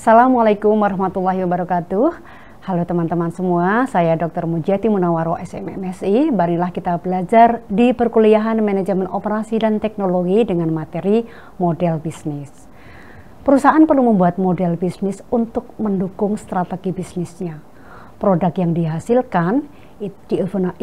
Assalamualaikum warahmatullahi wabarakatuh. Halo teman-teman semua, saya Dr. Mujati Munawaro SMMSI. Marilah kita belajar di perkuliahan Manajemen Operasi dan Teknologi dengan materi model bisnis. Perusahaan perlu membuat model bisnis untuk mendukung strategi bisnisnya. Produk yang dihasilkan,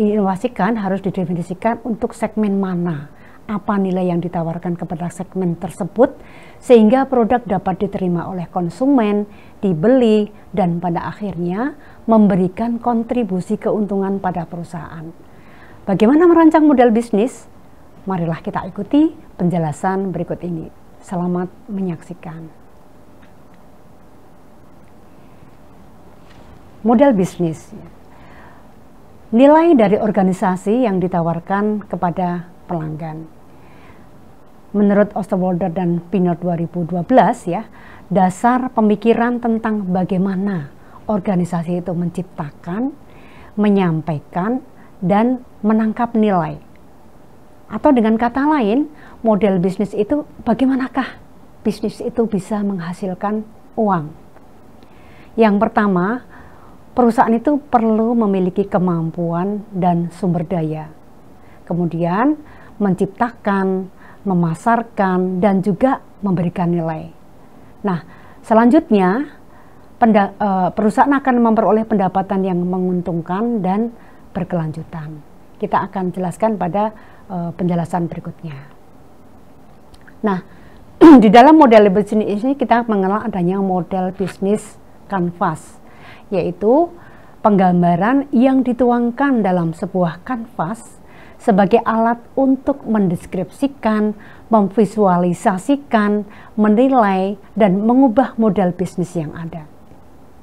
diinovasikan harus didefinisikan untuk segmen mana. Apa nilai yang ditawarkan kepada segmen tersebut sehingga produk dapat diterima oleh konsumen, dibeli, dan pada akhirnya memberikan kontribusi keuntungan pada perusahaan. Bagaimana merancang model bisnis? Marilah kita ikuti penjelasan berikut ini. Selamat menyaksikan. Model bisnis. Nilai dari organisasi yang ditawarkan kepada pelanggan. Menurut Osterwalder dan Pinot 2012 ya, dasar pemikiran tentang bagaimana organisasi itu menciptakan, menyampaikan, dan menangkap nilai. Atau dengan kata lain, model bisnis itu bagaimanakah bisnis itu bisa menghasilkan uang. Yang pertama, perusahaan itu perlu memiliki kemampuan dan sumber daya. Kemudian menciptakan, memasarkan, dan juga memberikan nilai. Nah, selanjutnya perusahaan akan memperoleh pendapatan yang menguntungkan dan berkelanjutan. Kita akan jelaskan pada penjelasan berikutnya. Nah, di dalam model bisnis ini kita mengenal adanya model bisnis kanvas, yaitu penggambaran yang dituangkan dalam sebuah kanvas sebagai alat untuk mendeskripsikan, memvisualisasikan, menilai, dan mengubah model bisnis yang ada.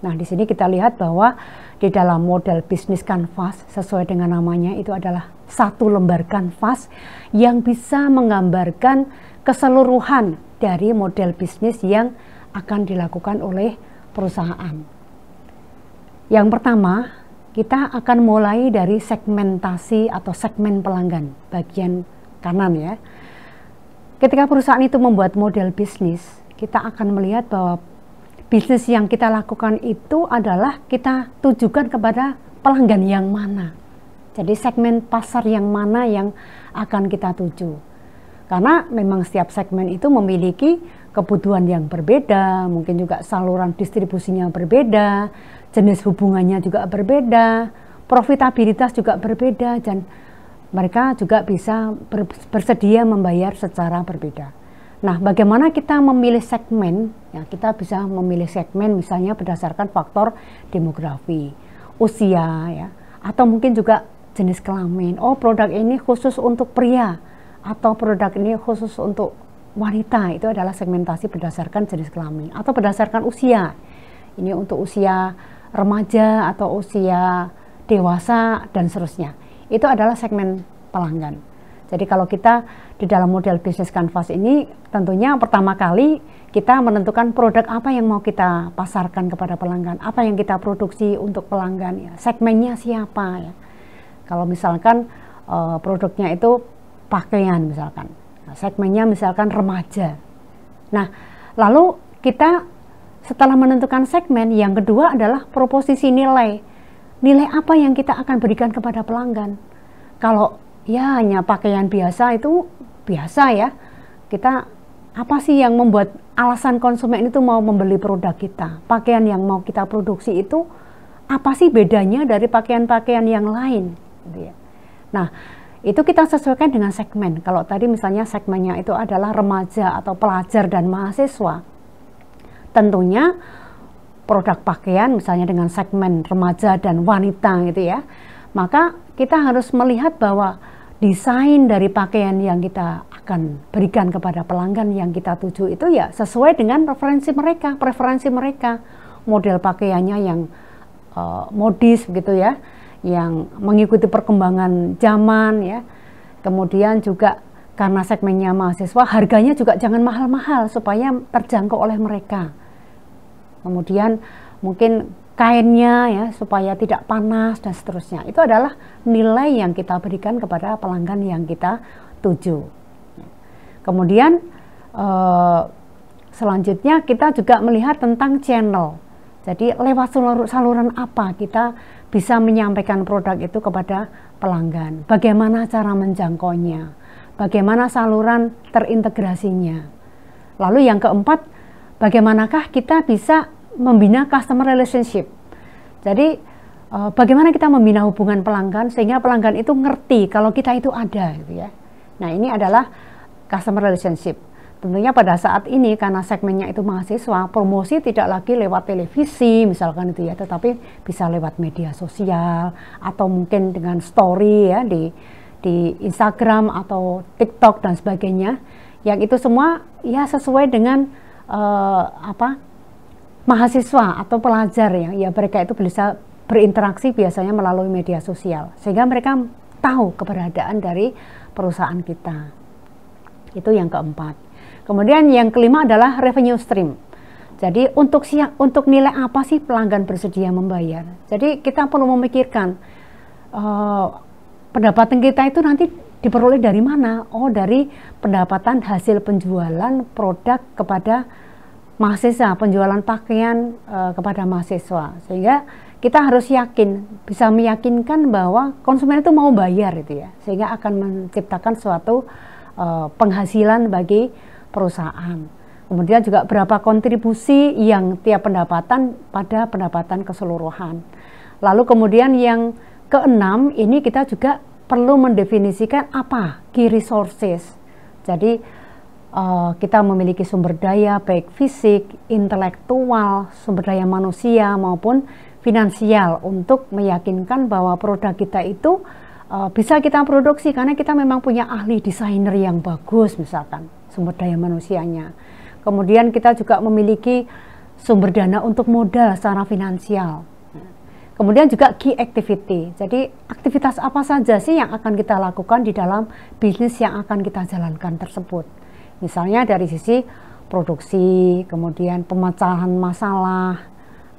Nah, di sini kita lihat bahwa di dalam model bisnis kanvas, sesuai dengan namanya, itu adalah satu lembar kanvas yang bisa menggambarkan keseluruhan dari model bisnis yang akan dilakukan oleh perusahaan. Yang pertama, kita akan mulai dari segmentasi atau segmen pelanggan, bagian kanan ya. Ketika perusahaan itu membuat model bisnis, kita akan melihat bahwa bisnis yang kita lakukan itu adalah kita tujukan kepada pelanggan yang mana. Jadi segmen pasar yang mana yang akan kita tuju. Karena memang setiap segmen itu memiliki kebutuhan yang berbeda, mungkin juga saluran distribusinya berbeda, jenis hubungannya juga berbeda, profitabilitas juga berbeda, dan mereka juga bisa bersedia membayar secara berbeda. Nah, bagaimana kita memilih segmen? Ya, kita bisa memilih segmen misalnya berdasarkan faktor demografi, usia, ya, atau mungkin juga jenis kelamin. Oh, produk ini khusus untuk pria, atau produk ini khusus untuk wanita. Itu adalah segmentasi berdasarkan jenis kelamin atau berdasarkan usia. Ini untuk usia remaja atau usia dewasa dan seterusnya. Itu adalah segmen pelanggan. Jadi kalau kita di dalam model bisnis kanvas ini, tentunya pertama kali kita menentukan produk apa yang mau kita pasarkan kepada pelanggan, apa yang kita produksi untuk pelanggan, ya. Segmennya siapa ya. Kalau misalkan produknya itu pakaian misalkan, nah, segmennya misalkan remaja. Nah, lalu kita setelah menentukan segmen, yang kedua adalah proposisi nilai. Nilai apa yang kita akan berikan kepada pelanggan? Kalau ya hanya pakaian biasa, itu biasa ya. Kita apa sih yang membuat alasan konsumen itu mau membeli produk kita? Pakaian yang mau kita produksi itu apa sih bedanya dari pakaian-pakaian yang lain? Gitu ya. Nah, itu kita sesuaikan dengan segmen. Kalau tadi misalnya segmennya itu adalah remaja atau pelajar dan mahasiswa, tentunya produk pakaian misalnya dengan segmen remaja dan wanita gitu ya, maka kita harus melihat bahwa desain dari pakaian yang kita akan berikan kepada pelanggan yang kita tuju itu ya sesuai dengan preferensi mereka, model pakaiannya yang modis gitu ya, yang mengikuti perkembangan zaman ya. Kemudian juga karena segmennya mahasiswa, harganya juga jangan mahal-mahal supaya terjangkau oleh mereka. Kemudian mungkin kainnya ya supaya tidak panas dan seterusnya. Itu adalah nilai yang kita berikan kepada pelanggan yang kita tuju. Kemudian Selanjutnya kita juga melihat tentang channel. Jadi lewat saluran apa kita bisa menyampaikan produk itu kepada pelanggan. Bagaimana cara menjangkaunya, bagaimana saluran terintegrasinya. Lalu yang keempat, bagaimanakah kita bisa membina customer relationship. Jadi bagaimana kita membina hubungan pelanggan sehingga pelanggan itu ngerti kalau kita itu ada gitu ya. Nah, ini adalah customer relationship. Tentunya pada saat ini karena segmennya itu mahasiswa, promosi tidak lagi lewat televisi misalkan itu ya, tetapi bisa lewat media sosial atau mungkin dengan story ya di Instagram atau TikTok dan sebagainya. Yang itu semua ya sesuai dengan mahasiswa atau pelajar ya mereka itu bisa berinteraksi biasanya melalui media sosial sehingga mereka tahu keberadaan dari perusahaan kita. Itu yang keempat. Kemudian yang kelima adalah revenue stream. Jadi untuk nilai apa sih pelanggan bersedia membayar? Jadi kita perlu memikirkan pendapatan kita itu nanti diperoleh dari mana? Oh, dari pendapatan hasil penjualan produk kepada mahasiswa, penjualan pakaian kepada mahasiswa. Sehingga kita harus yakin, bisa meyakinkan bahwa konsumen itu mau bayar itu ya, sehingga akan menciptakan suatu penghasilan bagi perusahaan. Kemudian juga berapa kontribusi yang tiap pendapatan pada pendapatan keseluruhan. Lalu kemudian yang keenam, ini kita juga perlu mendefinisikan apa key resources. Jadi kita memiliki sumber daya baik fisik, intelektual, sumber daya manusia maupun finansial untuk meyakinkan bahwa produk kita itu bisa kita produksi karena kita memang punya ahli desainer yang bagus misalkan sumber daya manusianya. Kemudian kita juga memiliki sumber dana untuk modal secara finansial. Kemudian juga key activity. Jadi aktivitas apa saja sih yang akan kita lakukan di dalam bisnis yang akan kita jalankan tersebut. Misalnya dari sisi produksi, kemudian pemecahan masalah,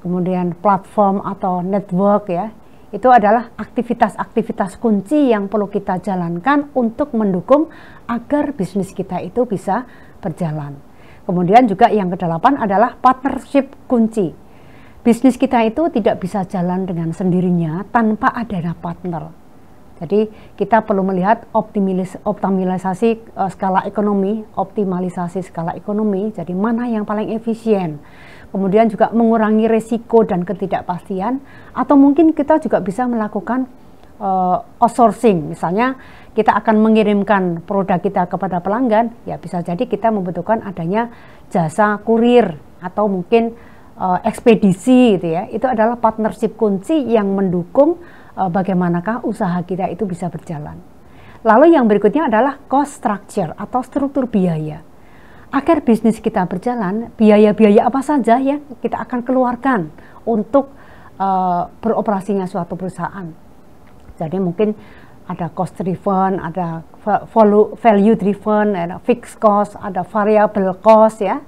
kemudian platform atau network ya. Itu adalah aktivitas-aktivitas kunci yang perlu kita jalankan untuk mendukung agar bisnis kita itu bisa berjalan. Kemudian juga yang kedelapan adalah partnership kunci. Bisnis kita itu tidak bisa jalan dengan sendirinya tanpa adanya partner. Jadi kita perlu melihat optimalisasi skala ekonomi, optimalisasi skala ekonomi, jadi mana yang paling efisien. Kemudian juga mengurangi resiko dan ketidakpastian, atau mungkin kita juga bisa melakukan outsourcing. Misalnya kita akan mengirimkan produk kita kepada pelanggan, ya bisa jadi kita membutuhkan adanya jasa kurir atau mungkin ekspedisi gitu ya. Itu adalah partnership kunci yang mendukung bagaimanakah usaha kita itu bisa berjalan. Lalu yang berikutnya adalah cost structure atau struktur biaya. Agar bisnis kita berjalan, biaya-biaya apa saja ya kita akan keluarkan untuk beroperasinya suatu perusahaan. Jadi mungkin ada cost driven, ada value driven, ada fixed cost, ada variable cost ya,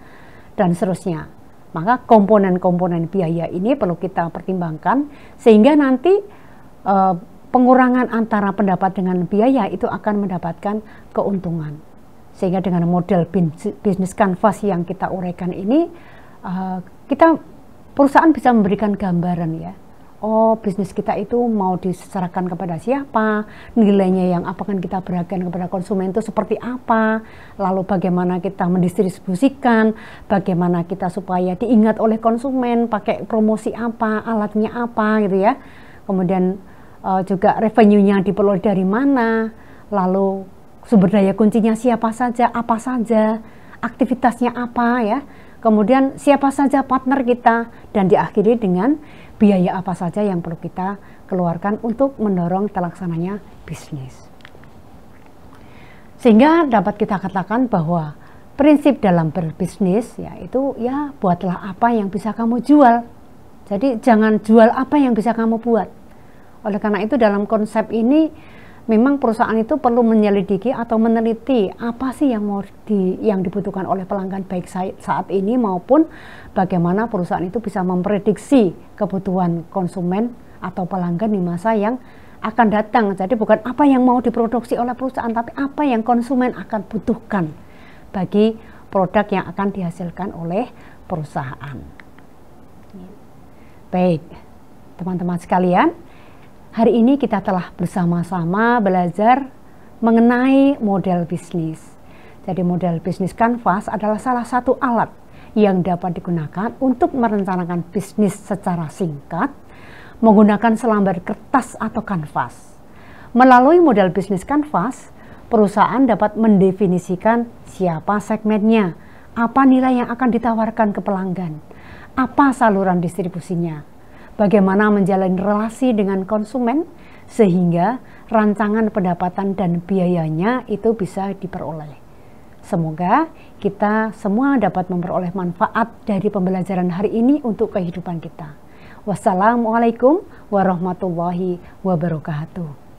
dan seterusnya. Maka komponen-komponen biaya ini perlu kita pertimbangkan sehingga nanti pengurangan antara pendapat dengan biaya itu akan mendapatkan keuntungan. Sehingga dengan model bisnis canvas yang kita uraikan ini, perusahaan bisa memberikan gambaran ya. Oh, bisnis kita itu mau diserahkan kepada siapa, nilainya yang akan kita berikan kepada konsumen itu seperti apa, lalu bagaimana kita mendistribusikan, bagaimana kita supaya diingat oleh konsumen, pakai promosi apa, alatnya apa gitu ya. Kemudian juga revenue-nya diperoleh dari mana, lalu sumber daya kuncinya siapa saja, apa saja, aktivitasnya apa ya, kemudian siapa saja partner kita, dan diakhiri dengan biaya apa saja yang perlu kita keluarkan untuk mendorong terlaksananya bisnis. Sehingga dapat kita katakan bahwa prinsip dalam berbisnis yaitu ya buatlah apa yang bisa kamu jual. Jadi jangan jual apa yang bisa kamu buat. Oleh karena itu dalam konsep ini memang perusahaan itu perlu menyelidiki atau meneliti apa sih yang dibutuhkan oleh pelanggan baik saat ini maupun bagaimana perusahaan itu bisa memprediksi kebutuhan konsumen atau pelanggan di masa yang akan datang. Jadi bukan apa yang mau diproduksi oleh perusahaan, tapi apa yang konsumen akan butuhkan bagi produk yang akan dihasilkan oleh perusahaan. Baik, teman-teman sekalian, hari ini kita telah bersama-sama belajar mengenai model bisnis. Jadi model bisnis kanvas adalah salah satu alat yang dapat digunakan untuk merencanakan bisnis secara singkat menggunakan selembar kertas atau kanvas. Melalui model bisnis kanvas, perusahaan dapat mendefinisikan siapa segmennya, apa nilai yang akan ditawarkan ke pelanggan, apa saluran distribusinya, bagaimana menjalin relasi dengan konsumen, sehingga rancangan pendapatan dan biayanya itu bisa diperoleh. Semoga kita semua dapat memperoleh manfaat dari pembelajaran hari ini untuk kehidupan kita. Wassalamualaikum warahmatullahi wabarakatuh.